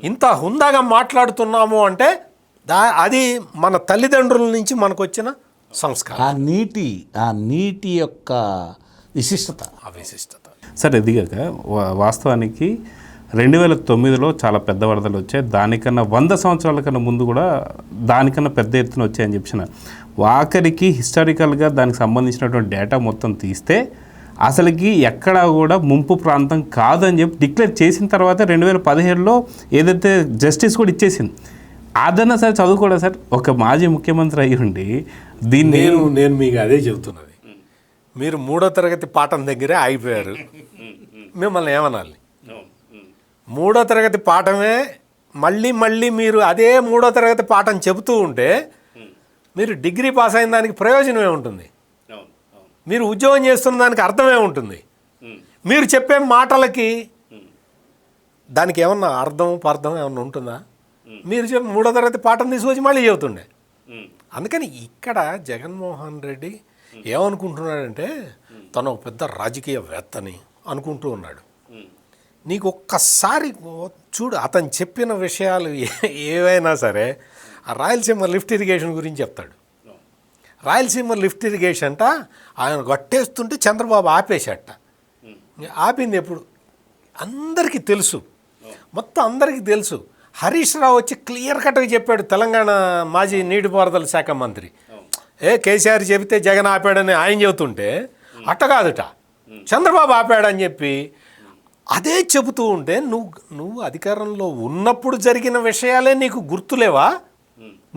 ఇంత హుందాగా మాట్లాడుతున్నాము అంటే అది మన తల్లిదండ్రుల నుంచి మనకు వచ్చిన సంస్కారం, ఆ నీటి యొక్క విశిష్టత. సార్ ఎదిగాక వాస్తవానికి 2009లో చాలా పెద్ద వరదలు వచ్చాయి. దానికన్నా 100 సంవత్సరాల కన్నా ముందు కూడా దానికన్నా పెద్ద ఎత్తున వచ్చాయని చెప్పిన ఆఖరికి హిస్టారికల్గా దానికి సంబంధించినటువంటి డేటా మొత్తం తీస్తే అసలుకి ఎక్కడా కూడా ముంపు ప్రాంతం కాదని చెప్పి డిక్లేర్ చేసిన తర్వాత 2017లో ఏదైతే జస్టిస్ కూడా ఇచ్చేసింది. అదన్నా సార్ చదువుకోడా సార్, ఒక మాజీ ముఖ్యమంత్రి అయ్యి ఉండి దీన్ని నేను మీకు అదే చెబుతున్నది. మీరు 3వ తరగతి పాఠం దగ్గరే ఆగిపోయారు. మిమ్మల్ని ఏమనాలి? 3వ తరగతి పాఠమే మళ్ళీ మీరు అదే 3వ తరగతి పాఠం చెబుతూ ఉంటే మీరు డిగ్రీ పాస్ అయిన దానికి ప్రయోజనం ఏముంటుంది? మీరు ఉద్యోగం చేస్తున్న దానికి అర్థమే ఉంటుంది? మీరు చెప్పే మాటలకి దానికి ఏమన్నా అర్థం పర్థం ఏమన్నా ఉంటుందా? మీరు 3వ తరగతి పాఠం తీసుకొచ్చి మళ్ళీ చెబుతుండే. అందుకని ఇక్కడ జగన్మోహన్ రెడ్డి ఏమనుకుంటున్నాడంటే తను ఒక పెద్ద రాజకీయవేత్తని అనుకుంటూ ఉన్నాడు. నీకు ఒక్కసారి చూడు, అతను చెప్పిన విషయాలు ఏవైనా సరే ఆ రాయలసీమ లిఫ్ట్ ఇరిగేషన్ గురించి చెప్తాడు. రాయలసీమ లిఫ్ట్ ఇరిగేషన్ అంట ఆయన కట్టేస్తుంటే చంద్రబాబు ఆపేశాట. ఆపింది ఎప్పుడు అందరికీ తెలుసు, మొత్తం అందరికీ తెలుసు. హరీష్ రావు వచ్చి క్లియర్ కట్గా చెప్పాడు, తెలంగాణ మాజీ నీటిపారుదల శాఖ మంత్రి. కేసీఆర్ చెబితే జగన్ ఆపాడని ఆయన చెబుతుంటే అట్ట కాదుట, చంద్రబాబు ఆపాడని చెప్పి అదే చెబుతూ ఉంటే నువ్వు అధికారంలో ఉన్నప్పుడు జరిగిన విషయాలే నీకు గుర్తులేవా?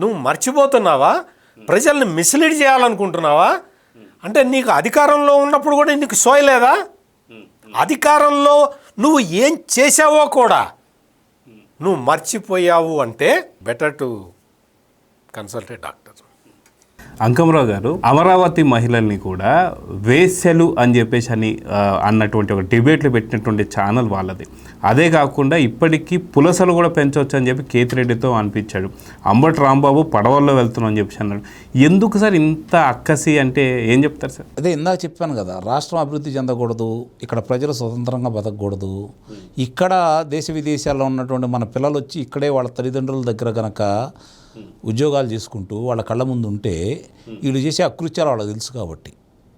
నువ్వు మర్చిపోతున్నావా? ప్రజల్ని మిస్లీడ్ చేయాలనుకుంటున్నావా? అంటే నీకు అధికారంలో ఉన్నప్పుడు కూడా నీకు సోయలేదా? అధికారంలో నువ్వు ఏం చేసావో కూడా నువ్వు మర్చిపోయావు అంటే better to consult a doctor. Ankamarao గారు అమరావతి మహిళల్ని కూడా వేశ్యలు అని చెప్పేసి అన్నటువంటి ఒక డిబేట్లు పెట్టినటువంటి ఛానల్ వాళ్ళది. అదే కాకుండా ఇప్పటికీ పులసలు కూడా పెంచవచ్చు అని చెప్పి కేతిరెడ్డితో అనిపించాడు. అంబటి రాంబాబు పడవల్లో వెళ్తున్నాం అని చెప్పి అన్నాడు. ఎందుకు సార్ ఇంత అక్కసి అంటే ఏం చెప్తారు సార్? అదే ఇందాక చెప్పాను కదా, రాష్ట్రం అభివృద్ధి చెందకూడదు, ఇక్కడ ప్రజలు స్వతంత్రంగా బతకూడదు, ఇక్కడ దేశ విదేశాల్లో ఉన్నటువంటి మన పిల్లలు వచ్చి ఇక్కడే వాళ్ళ తల్లిదండ్రుల దగ్గర కనుక ఉద్యోగాలు చేసుకుంటూ వాళ్ళ కళ్ళ ముందు ఉంటే వీళ్ళు చేసే అకృత్యాలు వాళ్ళకి తెలుసు కాబట్టి,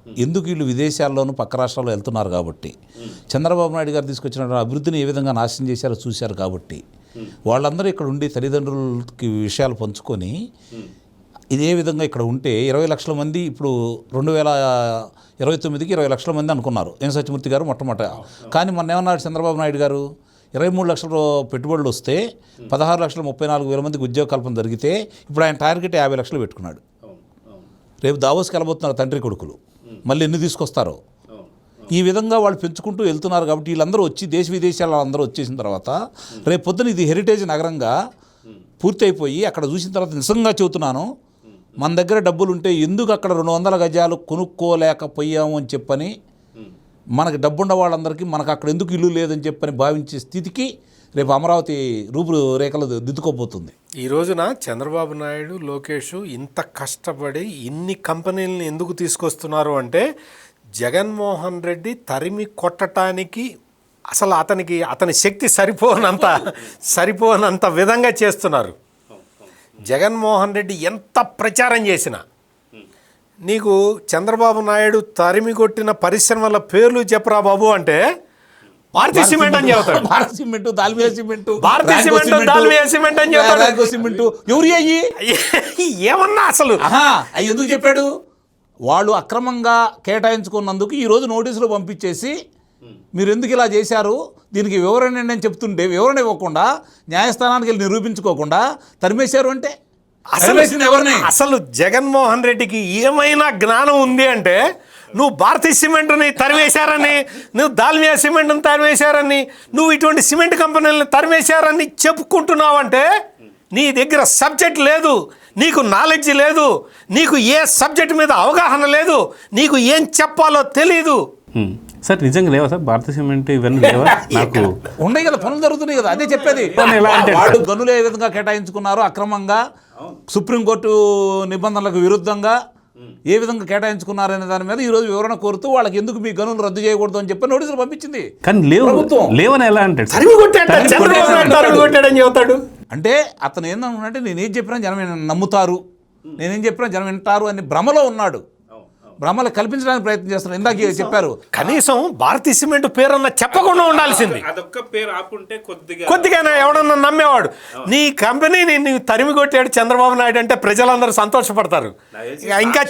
ఎందుకు వీళ్ళు విదేశాల్లోనూ పక్క రాష్ట్రాల్లో వెళ్తున్నారు కాబట్టి, చంద్రబాబు నాయుడు గారు తీసుకొచ్చిన అభివృద్ధిని ఏ విధంగా నాశనం చేశారో చూశారు కాబట్టి, వాళ్ళందరూ ఇక్కడ ఉండి తల్లిదండ్రులకి విషయాలు పంచుకొని ఇదే విధంగా ఇక్కడ ఉంటే 20 లక్షల మంది ఇప్పుడు 2029కి 20 లక్షల మంది అనుకున్నారు ఎన్ సత్యమూర్తి గారు మొట్టమొదట. కానీ మొన్న ఏమన్నాడు చంద్రబాబు నాయుడు గారు, 23 లక్షల పెట్టుబడులు వస్తే 16,34,000 మందికి ఉద్యోగ కల్పన జరిగితే ఇప్పుడు ఆయన టార్గెట్ 50 లక్షలు పెట్టుకున్నాడు. రేపు దావోస్కి వెళ్ళబోతున్నారు తండ్రి కొడుకులు, మళ్ళీ ఎన్ని తీసుకొస్తారో. ఈ విధంగా వాళ్ళు పెంచుకుంటూ వెళ్తున్నారు కాబట్టి వీళ్ళందరూ వచ్చి దేశ విదేశాల అందరూ వచ్చేసిన తర్వాత రేపు పొద్దున ఇది హెరిటేజ్ నగరంగా పూర్తి అయిపోయి అక్కడ చూసిన తర్వాత నిజంగా చెబుతున్నాను, మన దగ్గర డబ్బులు ఉంటే ఎందుకు అక్కడ 200 గజాలు కొనుక్కోలేకపోయాము అని చెప్పని, మనకి డబ్బున్న వాళ్ళందరికీ మనకు అక్కడ ఎందుకు ఇల్లు లేదని చెప్పని భావించే స్థితికి రేపు అమరావతి రూపురేఖలు దిద్దుకోబోతుంది. ఈ రోజున చంద్రబాబు నాయుడు, లోకేష్ ఇంత కష్టపడి ఇన్ని కంపెనీలను ఎందుకు తీసుకొస్తున్నారు అంటే జగన్మోహన్ రెడ్డి తరిమి కొట్టడానికి అసలు అతని శక్తి సరిపోనంత విధంగా చేస్తున్నారు. జగన్మోహన్ రెడ్డి ఎంత ప్రచారం చేసినా నీకు చంద్రబాబు నాయుడు తరిమి కొట్టిన పరిశ్రమల పేర్లు చెప్పరా బాబు అంటే భారతీయ సిమెంట్ అని చెబుతాడు. భారత్ సిమెంట్, దాల్మియా సిమెంట్, భారతీయ రాంకో సిమెంట్, దాల్మియా సిమెంట్ అని చెబుతాడు. రాంకో సిమెంట్ ఎవరి అయ్యి ఏమన్నా అసలు అవి ఎందుకు చెప్పాడు? వాళ్ళు అక్రమంగా కేటాయించుకున్నందుకు ఈరోజు నోటీసులు పంపించేసి మీరు ఎందుకు ఇలా చేశారు, దీనికి వివరణ అని చెప్తుంటే వివరణ ఇవ్వకుండా న్యాయస్థానానికి వెళ్ళి నిరూపించుకోకుండా తరిమేశారు అంటే అసలు జగన్మోహన్ రెడ్డికి ఏమైనా జ్ఞానం ఉంది అంటే నువ్వు భారతీయ సిమెంట్ని తరివేశారని, నువ్వు దాల్మియా సిమెంట్ని తరివేశారని, నువ్వు ఇటువంటి సిమెంట్ కంపెనీలను తరివేశారని చెప్పుకుంటున్నావంటే నీ దగ్గర సబ్జెక్ట్ లేదు, నీకు నాలెడ్జ్ లేదు, నీకు ఏ సబ్జెక్ట్ మీద అవగాహన లేదు, నీకు ఏం చెప్పాలో తెలీదు. సార్ నిజంగా లేవా సార్ భారతీయ సిమెంట్ ఇవన్నీ లేవా? నాకు ఉన్నాయి కదా, పనులు జరుగుతున్నాయి కదా, అదే చెప్పేది. ఎలా అంటే వాళ్ళు గనులు ఏ విధంగా కేటాయించుకున్నారు అక్రమంగా, సుప్రీంకోర్టు నిబంధనలకు విరుద్ధంగా ఏ విధంగా కేటాయించుకున్నారనే దాని మీద ఈరోజు వివరణ కోరుతూ వాళ్ళకి ఎందుకు మీ గనులు రద్దు చేయకూడదు అని చెప్పి నోటీసులు పంపించింది. కానీ లేవని ఎలా అంటే చెబుతాడు. అంటే అతను ఏంటంటే నేనేం చెప్పినా జనం నమ్ముతారు, నేనేం చెప్పినా జనం వింటారు అని భ్రమలో ఉన్నాడు. భ్రమలు కల్పించడానికి ప్రయత్నం చేస్తున్నారు. ఇందాక చెప్పారు కనీసం భారతీయ సిమెంట్ పేరన్నా చెప్పకుండా ఉండాల్సింది. కొద్దిగా ఎవడన్నా నమ్మేవాడు. నీ కంపెనీని నీవు తరిమి కొట్టాడు చంద్రబాబు నాయుడు అంటే ప్రజలందరూ సంతోషపడతారు. ఇంకా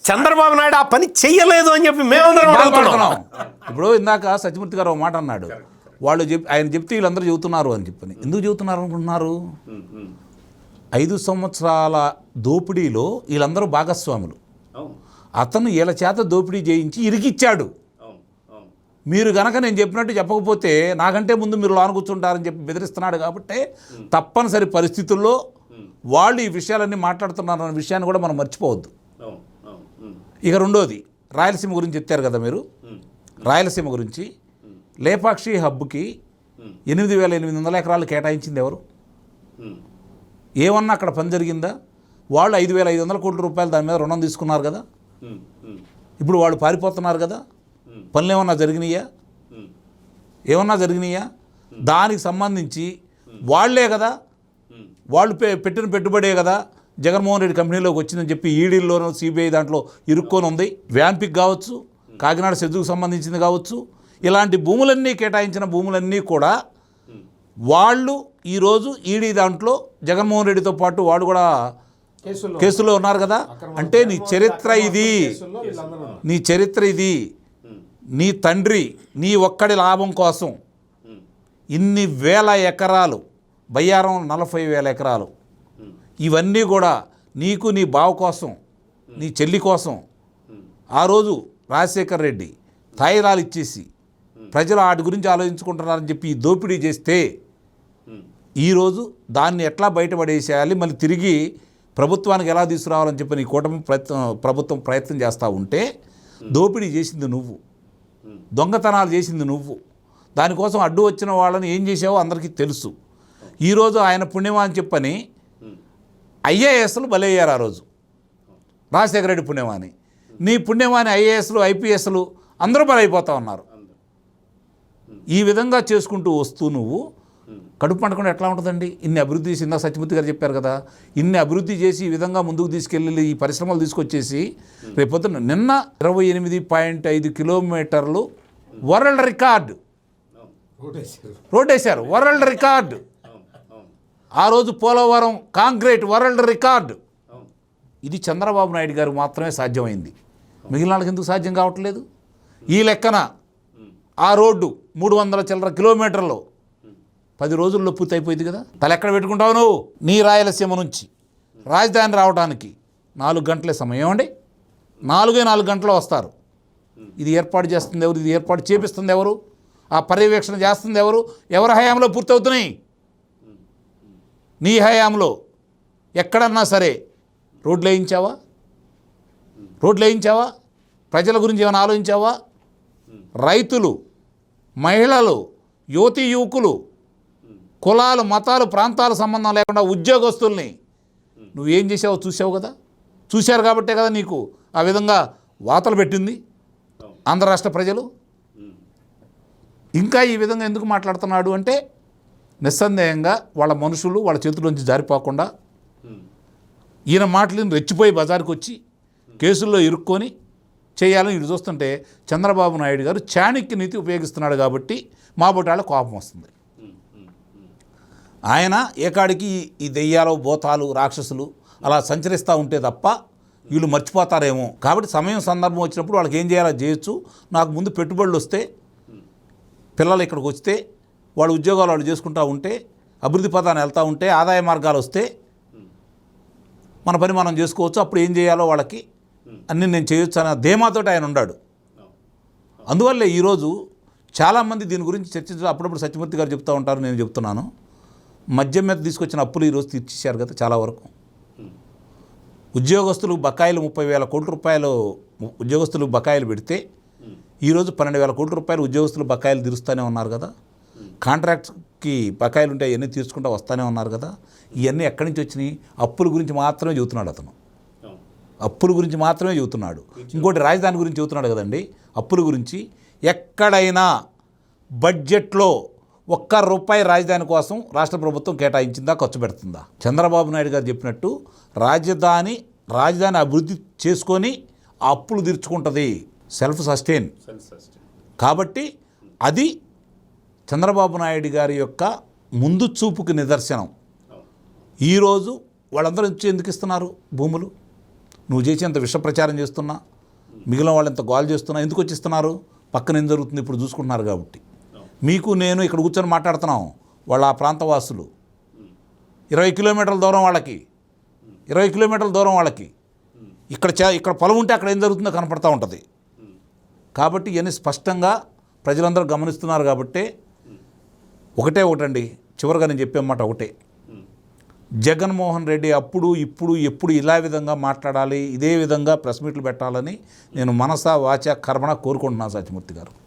చంద్రబాబు నాయుడు ఆ పని చెయ్యలేదు అని చెప్పి మేమందరం అడుగుతున్నాం. ఇప్పుడు ఇందాక సత్యమూర్తి గారు ఒక మాట అన్నాడు, వాళ్ళు ఆయన చెప్తే వీళ్ళందరూ చెబుతున్నారు అని చెప్పని. ఎందుకు చెబుతున్నారు అనుకుంటున్నారు? 5 సంవత్సరాల దోపిడీలో వీళ్ళందరూ భాగస్వాములు. అతను వీళ్ళ చేత దోపిడీ చేయించి ఇరికిచ్చాడు. మీరు గనక నేను చెప్పినట్టు చెప్పకపోతే నాకంటే ముందు మీరు లోన కూర్చుంటారని చెప్పి బెదిరిస్తున్నాడు. కాబట్టి తప్పనిసరి పరిస్థితుల్లో వాళ్ళు ఈ విషయాలన్నీ మాట్లాడుతున్నారు అనే విషయాన్ని కూడా మనం మర్చిపోవద్దు. ఇక రెండోది రాయలసీమ గురించి చెప్తారు కదా మీరు. రాయలసీమ గురించి లేపాక్షి హబ్కి 8,800 ఎకరాలు కేటాయించింది ఎవరు? ఏమన్నా అక్కడ పని జరిగిందా? వాళ్ళు 5,500 కోట్ల రూపాయలు దాని మీద రుణం తీసుకున్నారు కదా. ఇప్పుడు వాళ్ళు పారిపోతున్నారు కదా. పనులు ఏమన్నా జరిగినాయా? ఏమన్నా జరిగినాయా? దానికి సంబంధించి వాళ్లే కదా, వాళ్ళు పెట్టిన పెట్టుబడే కదా జగన్మోహన్ రెడ్డి కంపెనీలోకి వచ్చిందని చెప్పి ఈడీల్లోనూ సిబిఐ దాంట్లో ఇరుక్కొని ఉంది. వ్యాంపిక్ కావచ్చు, కాకినాడ సెజ్జుకు సంబంధించింది కావచ్చు, ఇలాంటి భూములన్నీ కేటాయించిన భూములన్నీ కూడా వాళ్ళు ఈరోజు ఈడీ దాంట్లో జగన్మోహన్ రెడ్డితో పాటు వాళ్ళు కూడా కేసులో ఉన్నారు కదా. అంటే నీ చరిత్ర ఇది, నీ చరిత్ర ఇది. నీ తండ్రి నీ ఒక్కడి లాభం కోసం ఇన్ని వేల ఎకరాలు, బయ్యారం 40,000 ఎకరాలు, ఇవన్నీ కూడా నీకు నీ బావ కోసం, నీ చెల్లి కోసం ఆ రోజు రాజశేఖర్ రెడ్డి తాయిలాలు ఇచ్చేసి ప్రజలు వాటి గురించి ఆలోచించుకుంటున్నారని చెప్పి ఈ దోపిడీ చేస్తే ఈరోజు దాన్ని ఎట్లా బయటపడేసేయాలి, మళ్ళీ తిరిగి ప్రభుత్వానికి ఎలా తీసుకురావాలని చెప్పి నీ కూటమి ప్రభుత్వం ప్రయత్నం చేస్తూ ఉంటే దోపిడీ చేసింది నువ్వు, దొంగతనాలు చేసింది నువ్వు. దానికోసం అడ్డు వచ్చిన వాళ్ళని ఏం చేసావో అందరికీ తెలుసు. ఈరోజు ఆయన పుణ్యమా అని చెప్పని ఐఏఎస్లు బలయ్యారు. ఆ రోజు రాజశేఖర రెడ్డి పుణ్యమాని, నీ పుణ్యమాని ఐఏఎస్లు ఐపీఎస్లు అందరూ బలైపోతూ ఉన్నారు. ఈ విధంగా చేసుకుంటూ వస్తూ నువ్వు కడుపు పండకుండా ఎట్లా ఉంటుందండి? ఇన్ని అభివృద్ధి చేసి, ఇందాక సత్యమూర్తి గారు చెప్పారు కదా, ఇన్ని అభివృద్ధి చేసి ఈ విధంగా ముందుకు తీసుకెళ్ళి ఈ పరిశ్రమలు తీసుకొచ్చేసి రేపొద్దున నిన్న 28.5 కిలోమీటర్లు వరల్డ్ రికార్డు రోడ్ వేశారు. World record. ఆ రోజు పోలవరం కాంక్రీట్ వరల్డ్ రికార్డు. ఇది చంద్రబాబు నాయుడు గారికి మాత్రమే సాధ్యమైంది, మిగిలిన వాళ్ళకి ఎందుకు సాధ్యం కావట్లేదు? ఈ లెక్కన ఆ రోడ్డు 300 చిల్లర కిలోమీటర్లు 10 రోజుల్లో పూర్తి అయిపోయింది కదా. తల ఎక్కడ పెట్టుకుంటావు నువ్వు? నీ రాయలసీమ నుంచి రాజధాని రావడానికి 4 గంటలే సమయం అండి. 4 గంటలు వస్తారు. ఇది ఏర్పాటు చేస్తుంది ఎవరు? ఇది ఏర్పాటు చేపిస్తుంది ఎవరు? ఆ పర్యవేక్షణ చేస్తుంది ఎవరు? ఎవరి హయాంలో పూర్తవుతున్నాయి? నీ హయాంలో ఎక్కడన్నా సరే రోడ్లు వేయించావా? రోడ్లు వేయించావా? ప్రజల గురించి ఏమైనా ఆలోచించావా? రైతులు, మహిళలు, యువతీ యువకులు, కులాలు, మతాలు, ప్రాంతాల సంబంధం లేకుండా ఉద్యోగస్తుల్ని నువ్వేం చేసావో చూసావు కదా. చూశారు కాబట్టే కదా నీకు ఆ విధంగా వాతలు పెట్టింది ఆంధ్ర రాష్ట్ర ప్రజలు. ఇంకా ఈ విధంగా ఎందుకు మాట్లాడుతున్నాడు అంటే నిస్సందేహంగా వాళ్ళ మనుషులు వాళ్ళ చేతుల్లోంచి జారిపోకుండా ఈయన మాటలను రెచ్చిపోయి బజారుకు వచ్చి కేసుల్లో ఇరుక్కొని చేయాలని ఇటు చూస్తుంటే చంద్రబాబు నాయుడు గారు చాణక్య నీతి ఉపయోగిస్తున్నాడు కాబట్టి మా బొటాళ్ళ కోపం వస్తుంది. ఆయన ఏకాడికి ఈ దెయ్యాలు భూతాలు రాక్షసులు అలా సంచరిస్తూ ఉంటే తప్ప వీళ్ళు మర్చిపోతారేమో. కాబట్టి సమయం సందర్భం వచ్చినప్పుడు వాళ్ళకి ఏం చేయాలో చేయొచ్చు. నాకు ముందు పెట్టుబడులు వస్తే, పిల్లలు ఇక్కడికి వస్తే, వాళ్ళ ఉద్యోగాలు వాళ్ళు చేసుకుంటూ ఉంటే, అభివృద్ధి పథాన్ని వెళ్తూ ఉంటే, ఆదాయ మార్గాలు వస్తే మన పని మనం చేసుకోవచ్చు. అప్పుడు ఏం చేయాలో వాళ్ళకి అన్నీ నేను చేయొచ్చు అనే ధీమాతోటి ఆయన ఉన్నాడు. అందువల్లే ఈరోజు చాలామంది దీని గురించి చర్చించడం అప్పుడప్పుడు సత్యమూర్తి గారు చెప్తూ ఉంటారు, నేను చెప్తున్నాను. మద్యం మీద తీసుకొచ్చిన అప్పులు ఈరోజు తీర్చేశారు కదా చాలా వరకు. ఉద్యోగస్తులు బకాయిలు 30,000 కోట్ల రూపాయలు ఉద్యోగస్తులు బకాయిలు పెడితే ఈరోజు 12,000 కోట్ల రూపాయలు ఉద్యోగస్తులు బకాయిలు తీరుస్తూనే ఉన్నారు కదా. కాంట్రాక్ట్కి బకాయిలు ఉంటే అవన్నీ తీర్చుకుంటూ వస్తూనే ఉన్నారు కదా. ఇవన్నీ ఎక్కడి నుంచి వచ్చినాయి? అప్పుల గురించి మాత్రమే చెబుతున్నాడు అతను. అప్పుల గురించి మాత్రమే చెబుతున్నాడు. ఇంకోటి రాజధాని గురించి చెబుతున్నాడు కదండి. అప్పుల గురించి ఎక్కడైనా బడ్జెట్లో ₹1 రాజధాని కోసం రాష్ట్ర ప్రభుత్వం కేటాయించిందా, ఖర్చు పెడుతుందా? చంద్రబాబు నాయుడు గారు చెప్పినట్టు రాజధాని అభివృద్ధి చేసుకొని ఆ అప్పులు తీర్చుకుంటుంది, సెల్ఫ్ సస్టైన్. కాబట్టి అది చంద్రబాబు నాయుడు గారి యొక్క ముందు చూపుకి నిదర్శనం. ఈరోజు వాళ్ళందరూ ఎందుకు ఇస్తున్నారు భూములు? నువ్వు చేసేంత విష ప్రచారం చేస్తున్నా, మిగిలిన వాళ్ళు ఎంత గోల్ చేస్తున్నా, ఎందుకు వచ్చి ఇస్తున్నారు? పక్కన ఏం జరుగుతుంది ఇప్పుడు చూసుకుంటున్నారు కాబట్టి. మీకు నేను ఇక్కడ కూర్చొని మాట్లాడుతున్నాం, వాళ్ళ ఆ ప్రాంతవాసులు 20 కిలోమీటర్ల దూరం వాళ్ళకి, 20 కిలోమీటర్ల దూరం వాళ్ళకి. ఇక్కడ పొలం ఉంటే అక్కడ ఏం జరుగుతుందో కనపడతా ఉంటుంది. కాబట్టి ఇవన్నీ స్పష్టంగా ప్రజలందరూ గమనిస్తున్నారు. కాబట్టి ఒకటండి, చివరిగా నేను చెప్పే మాట ఒకటే. జగన్మోహన్ రెడ్డి అప్పుడు ఇప్పుడు ఎప్పుడు ఇలా విధంగా మాట్లాడాలి, ఇదే విధంగా ప్రెస్ మీట్లు పెట్టాలని నేను మనసా వాచా కర్మణ కోరుకుంటున్నాను సత్యమూర్తి గారు.